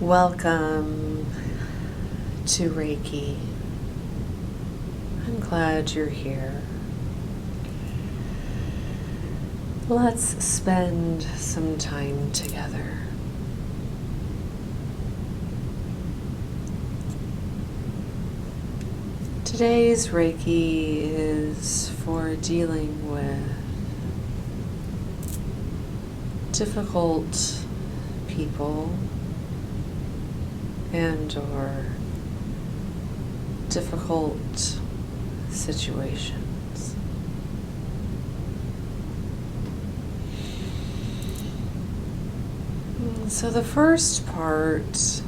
Welcome to Reiki. I'm glad you're here. Let's spend some time together. Today's Reiki is for dealing with difficult people and or difficult situations. So the first part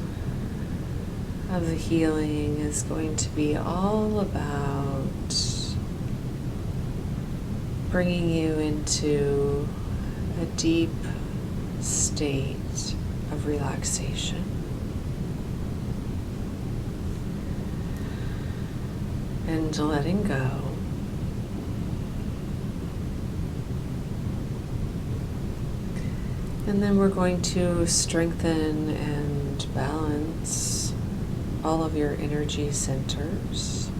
of the healing is going to be all about bringing you into a deep state of relaxation. And letting go. And then we're going to strengthen and balance all of your energy centers.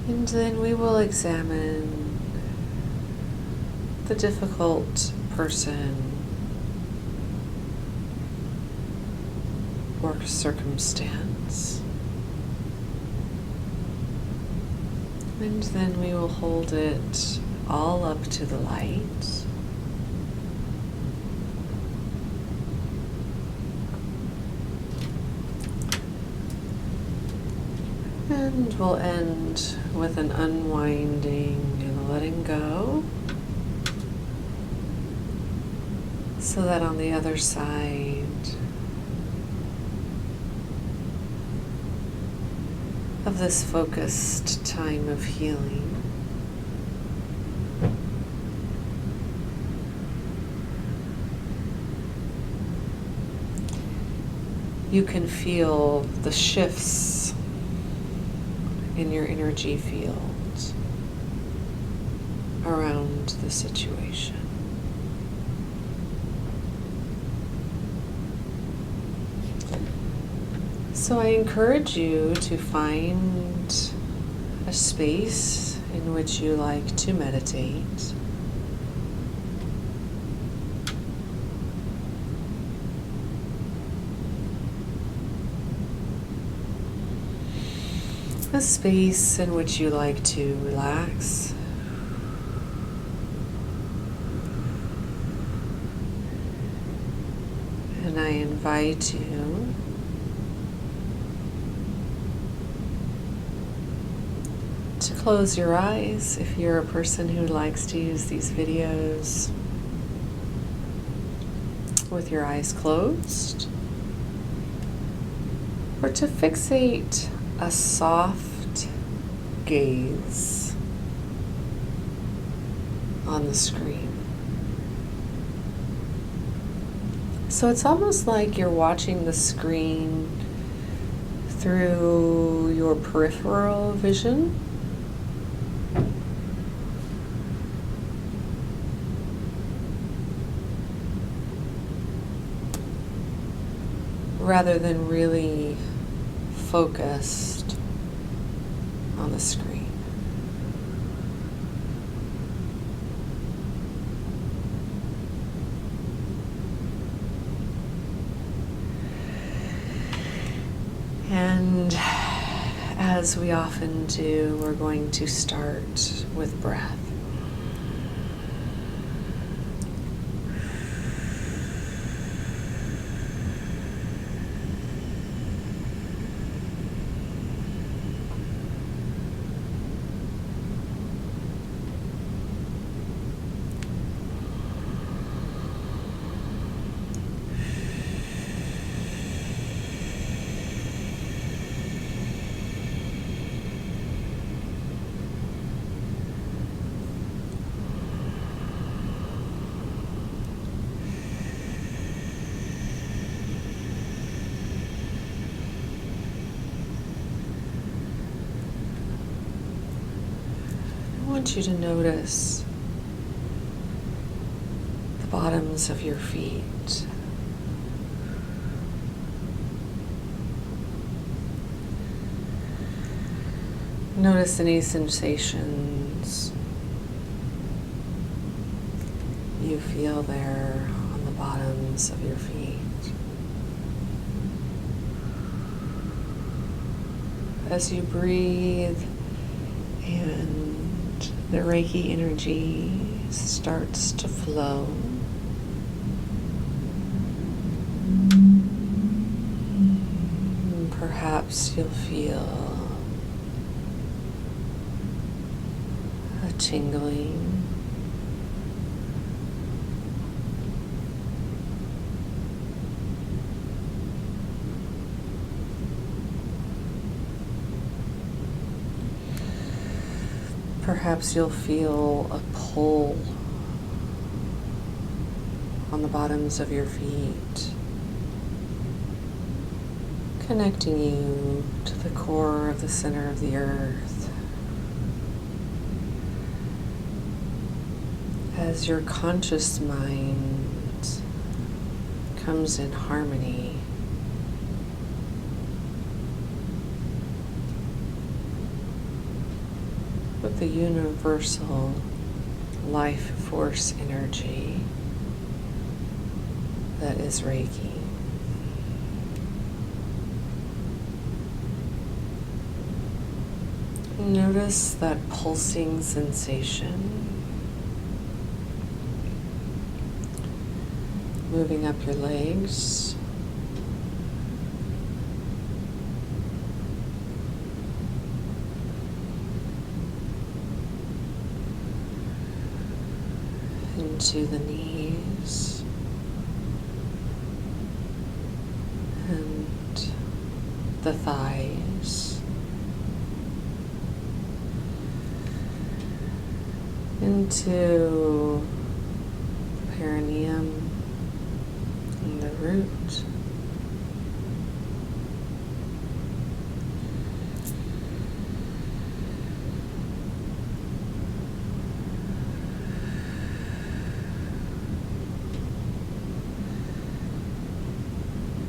And then we will examine the difficult person or circumstance. And then we will hold it all up to the light. And we'll end with an unwinding and a letting go, so that on the other side of this focused time of healing, you can feel the shifts in your energy field around the situation. So I encourage you to find a space in which you like to meditate. A space in which you like to relax. And I invite you to close your eyes if you're a person who likes to use these videos with your eyes closed, or to fixate a soft gaze on the screen. So it's almost like you're watching the screen through your peripheral vision. Rather than really focused on the screen. And as we often do, we're going to start with breath. I want you to notice the bottoms of your feet. Notice any sensations you feel there on the bottoms of your feet. As you breathe and the Reiki energy starts to flow, perhaps you'll feel a tingling. Perhaps you'll feel a pull on the bottoms of your feet, connecting you to the core of the center of the earth. As your conscious mind comes in harmony with the universal life force energy that is Reiki. Notice that pulsing sensation moving up your legs, into the knees and the thighs, into the perineum and the root,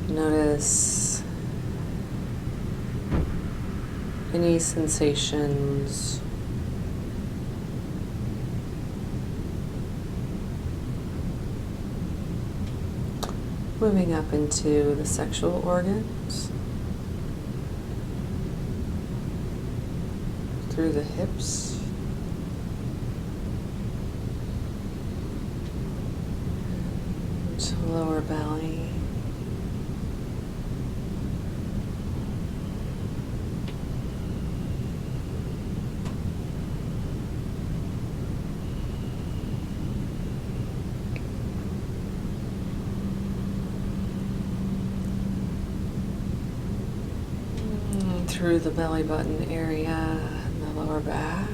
notice any sensations moving up into the sexual organs, through the hips, to the lower belly, through the belly button area and the lower back,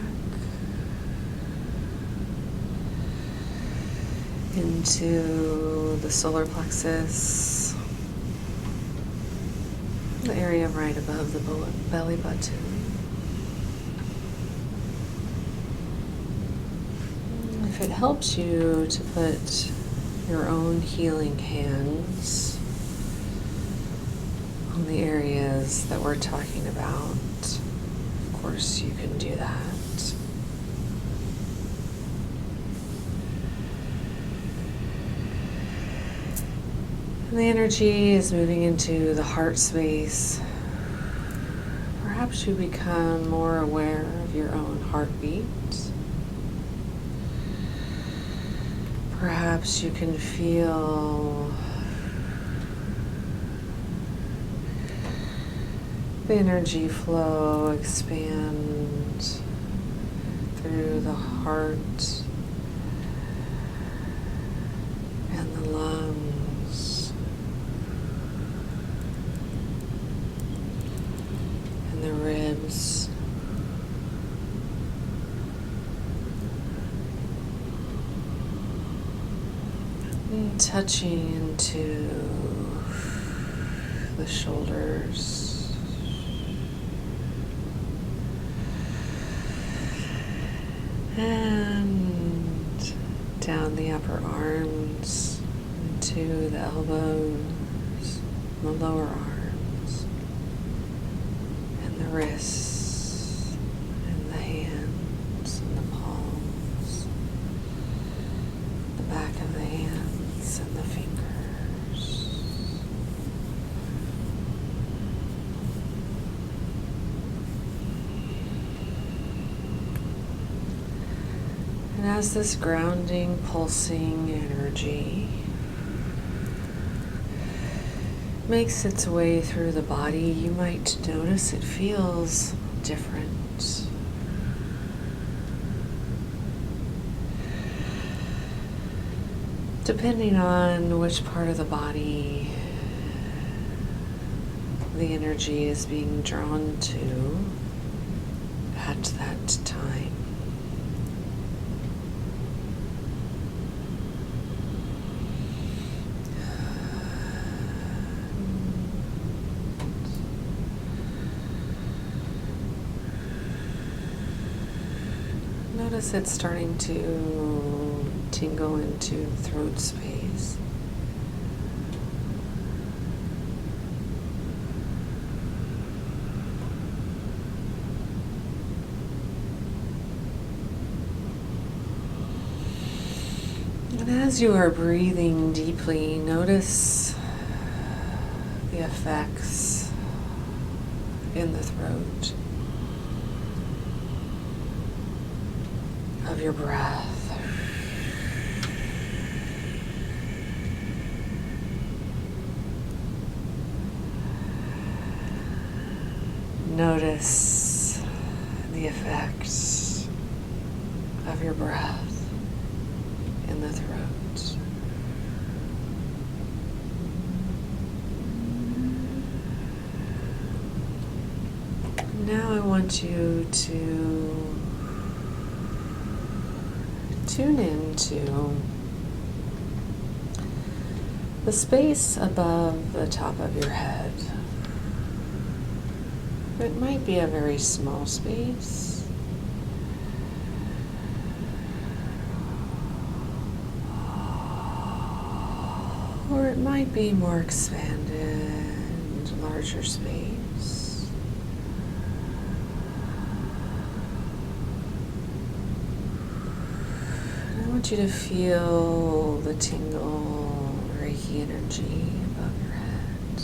into the solar plexus, the area right above the belly button. If it helps you to put your own healing hands on the areas that we're talking about, of course you can do that. And the energy is moving into the heart space. Perhaps you become more aware of your own heartbeat. Perhaps you can feel the energy flow, expand through the heart and the lungs and the ribs. And touching into the shoulders. And down the upper arms into the elbows, the lower arms, and the wrists, and the hands, and the palms, the back of the hands, and the fingers. And as this grounding, pulsing energy makes its way through the body, you might notice it feels different. Depending on which part of the body the energy is being drawn to at that time. Notice it's starting to tingle into the throat space. And as you are breathing deeply, notice the effects in the throat of your breath. Notice the effects of your breath in the throat. Now I want you to tune into the space above the top of your head. It might be a very small space, or it might be more expanded, larger space. I want you to feel the tingle, Reiki energy above your head.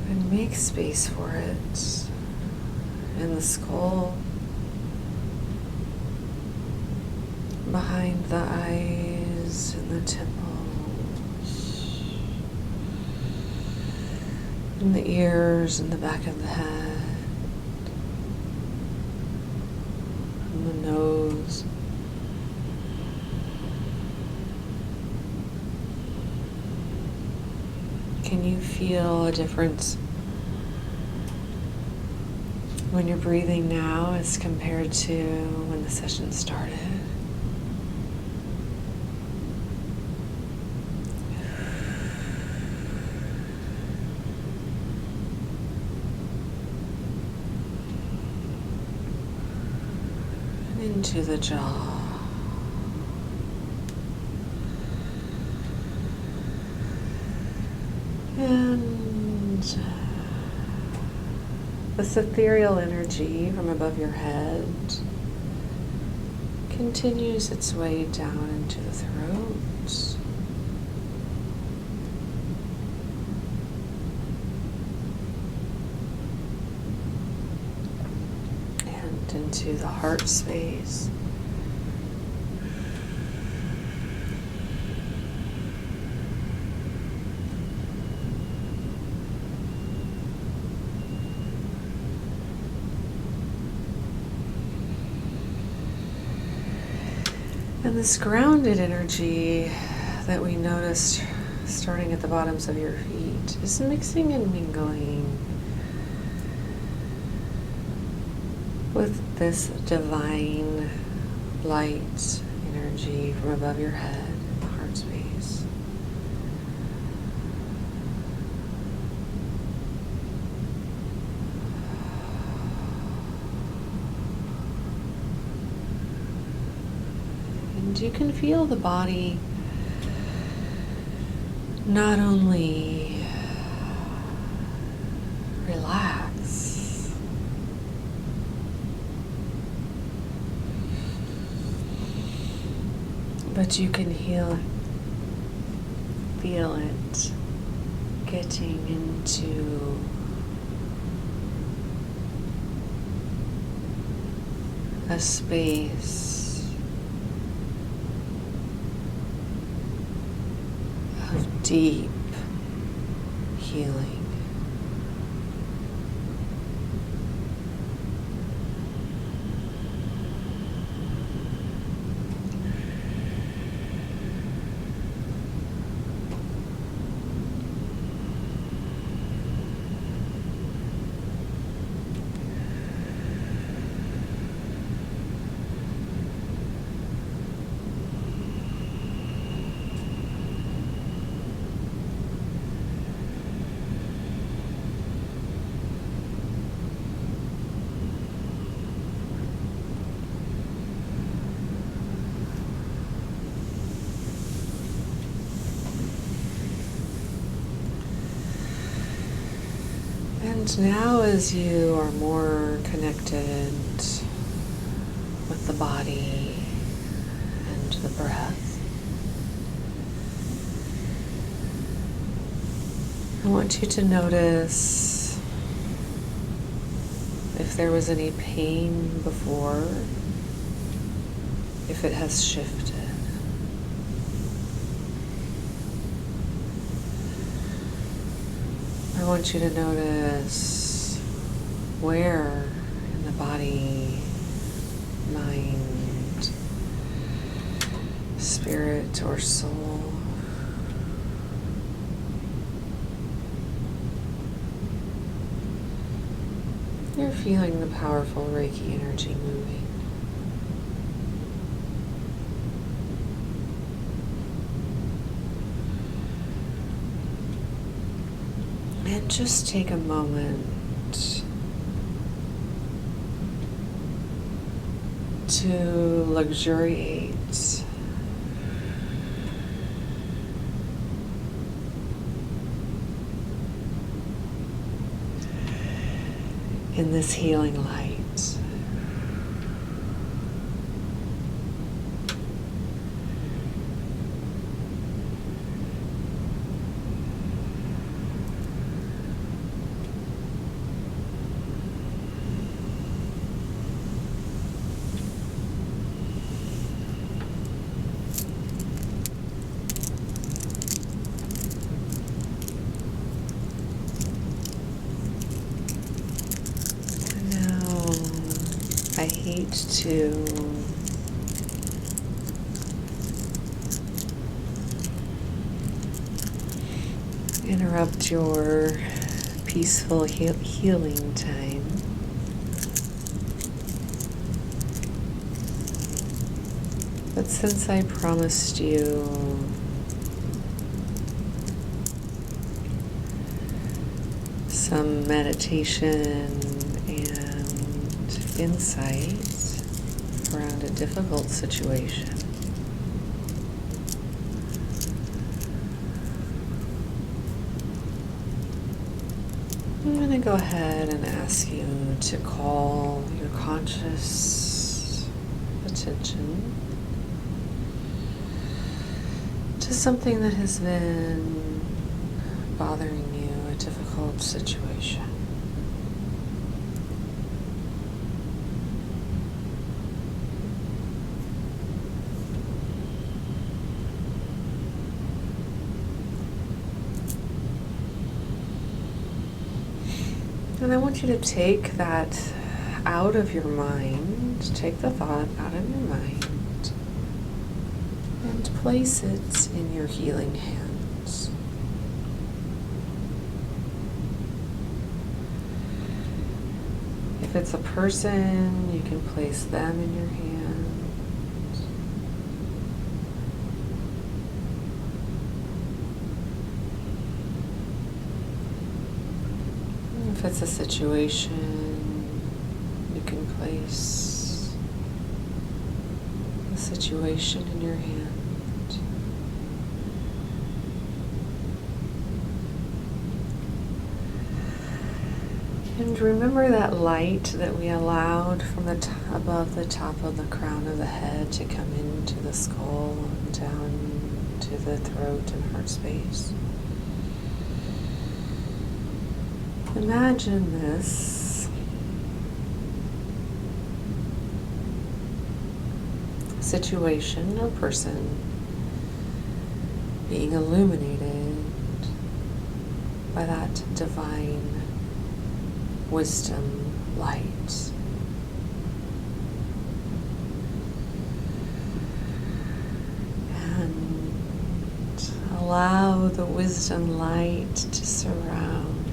And make space for it in the skull, behind the eyes, in the temples, in the ears, in the back of the head, in the nose. Can you feel a difference when you're breathing now as compared to when the session started? And into the jaw. And this ethereal energy from above your head continues its way down into the throat. And into the heart space. And this grounded energy that we noticed starting at the bottoms of your feet is mixing and mingling with this divine light energy from above your head in the heart space. And you can feel the body not only relax, but you can feel it getting into a space of deep healing. And now, as you are more connected with the body and the breath, I want you to notice if there was any pain before, if it has shifted. I want you to notice where in the body, mind, spirit, or soul you're feeling the powerful Reiki energy moving. And just take a moment to luxuriate in this healing light. I hate to interrupt your peaceful healing time, but since I promised you some meditation and insight around a difficult situation, I'm going to go ahead and ask you to call your conscious attention to something that has been bothering you, a difficult situation. And I want you to take that out of your mind, take the thought out of your mind, and place it in your healing hands. If it's a person, you can place them in your hands. If it's a situation, you can place the situation in your hand. And remember that light that we allowed from the above the top of the crown of the head to come into the skull and down to the throat and heart space. Imagine this situation or person being illuminated by that divine wisdom light. And allow the wisdom light to surround.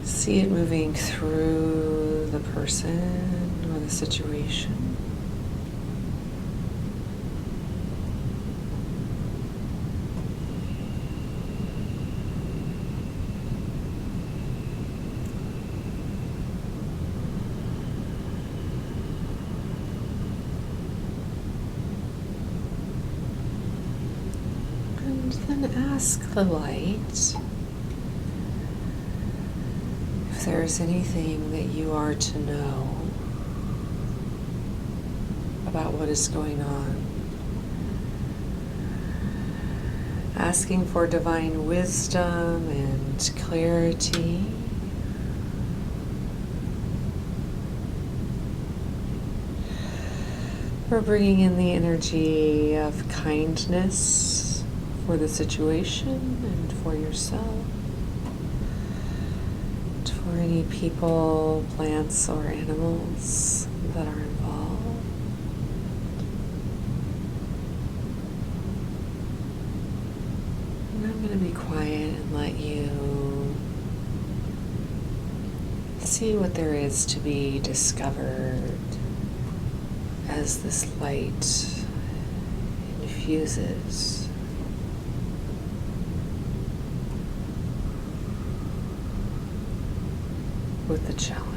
See it moving through the person or the situation. And then ask the light if there's anything that you are to know about what is going on. Asking for divine wisdom and clarity. We're bringing in the energy of kindness for the situation and for yourself. For any people, plants, or animals that are involved. And I'm going to be quiet and let you see what there is to be discovered as this light infuses. With the challenge.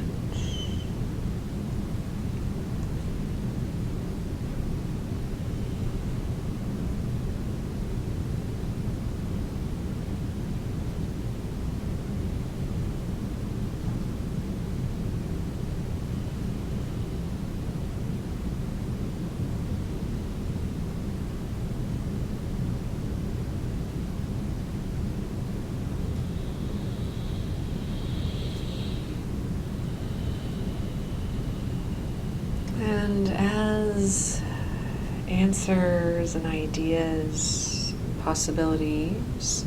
And as answers and ideas, possibilities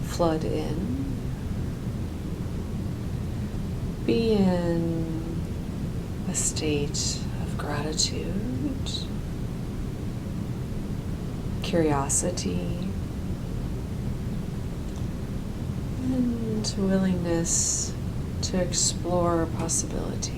flood in, be in a state of gratitude, curiosity, and willingness to explore possibilities.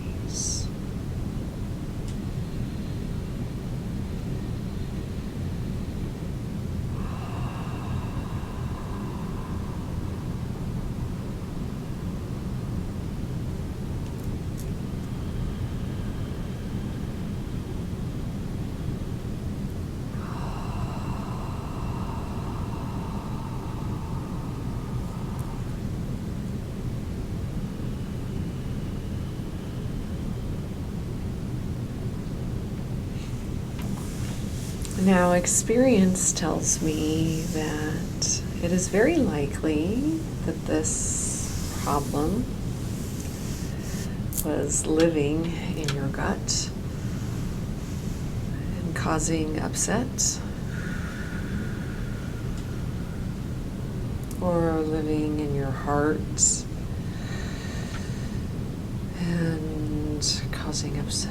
Now, experience tells me that it is very likely that this problem was living in your gut and causing upset, or living in your heart and causing upset.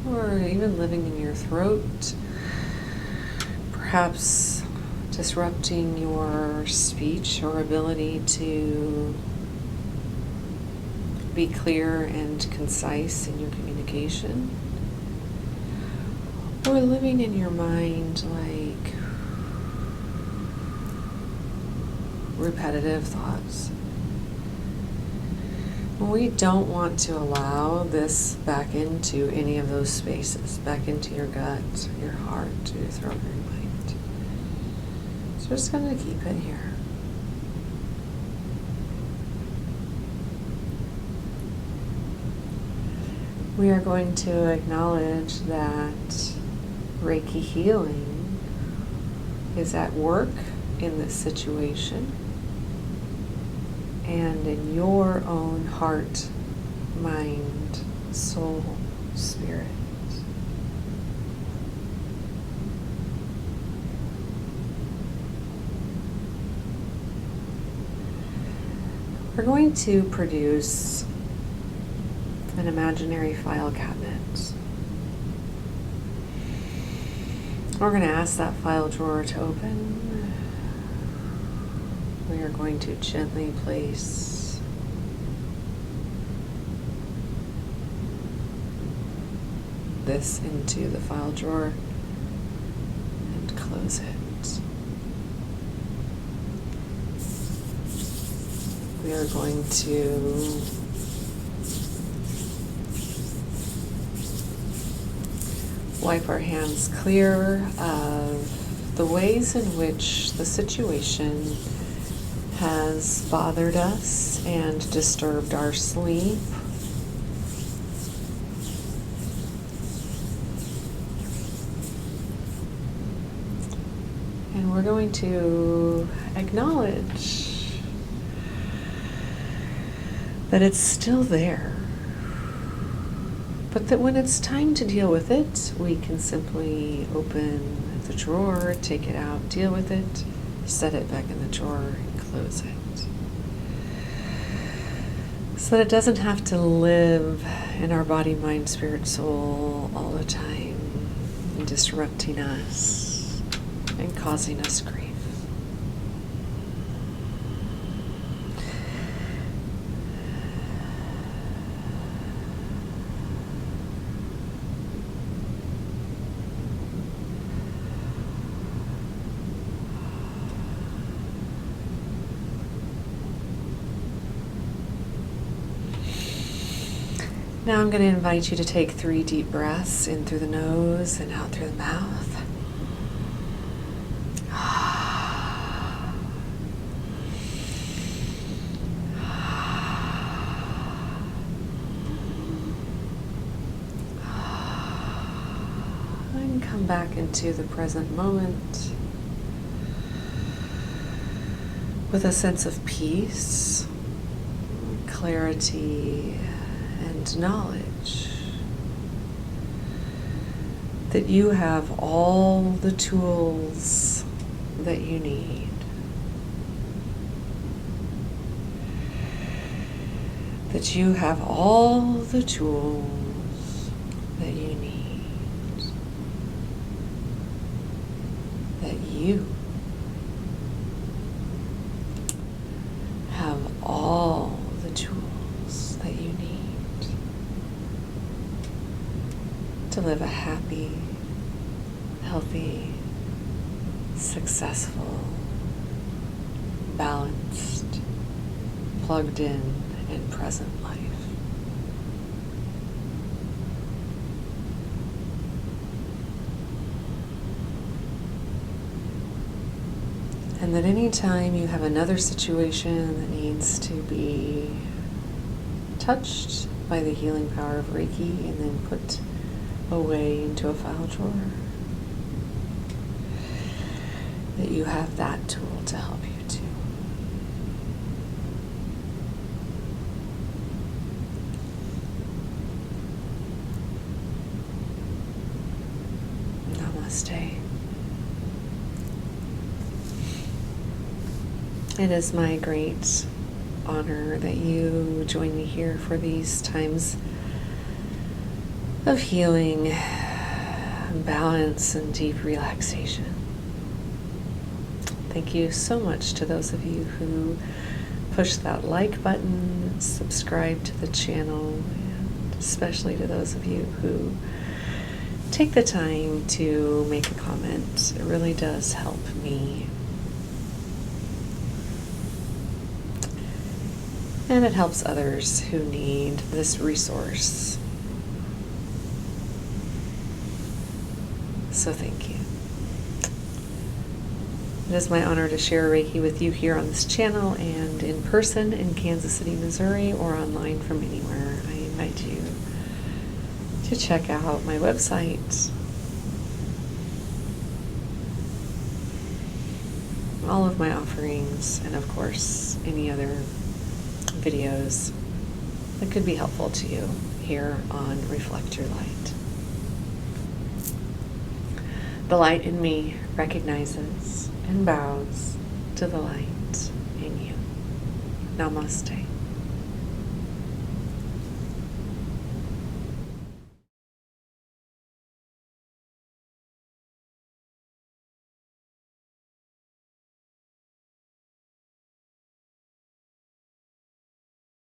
Or even living in your throat, perhaps disrupting your speech or ability to be clear and concise in your communication. Or living in your mind like repetitive thoughts. We don't want to allow this back into any of those spaces, back into your gut, your heart, your throat, your mind. So we're just going to keep it here. We are going to acknowledge that Reiki healing is at work in this situation and in your own heart, mind, soul, spirit. We're going to produce an imaginary file cabinet. We're going to ask that file drawer to open. We are going to gently place this into the file drawer and close it. We are going to wipe our hands clear of the ways in which the situation has bothered us and disturbed our sleep. And we're going to acknowledge that it's still there, but that when it's time to deal with it, we can simply open the drawer, take it out, deal with it, set it back in the drawer, and close it. So that it doesn't have to live in our body, mind, spirit, soul all the time, and disrupting us and causing us grief. Now I'm going to invite you to take 3 deep breaths in through the nose and out through the mouth. And come back into the present moment with a sense of peace, clarity, and knowledge that you have all the tools that you need. That you have all the tools that you need. That you have all the tools that you need to live a happy, healthy, successful, balanced, plugged in, and present life. And that any time you have another situation that needs to be touched by the healing power of Reiki and then put away into a file drawer, that you have that tool to help you too. Namaste. It is my great honor that you join me here for these times of healing, balance, and deep relaxation. Thank you so much to those of you who push that like button, subscribe to the channel, and especially to those of you who take the time to make a comment. It really does help me. And it helps others who need this resource. So thank you. It is my honor to share Reiki with you here on this channel and in person in Kansas City, Missouri, or online from anywhere. I invite you to check out my website, all of my offerings, and of course any other videos that could be helpful to you here on Reflect Your Light. The light in me recognizes and bows to the light in you. Namaste.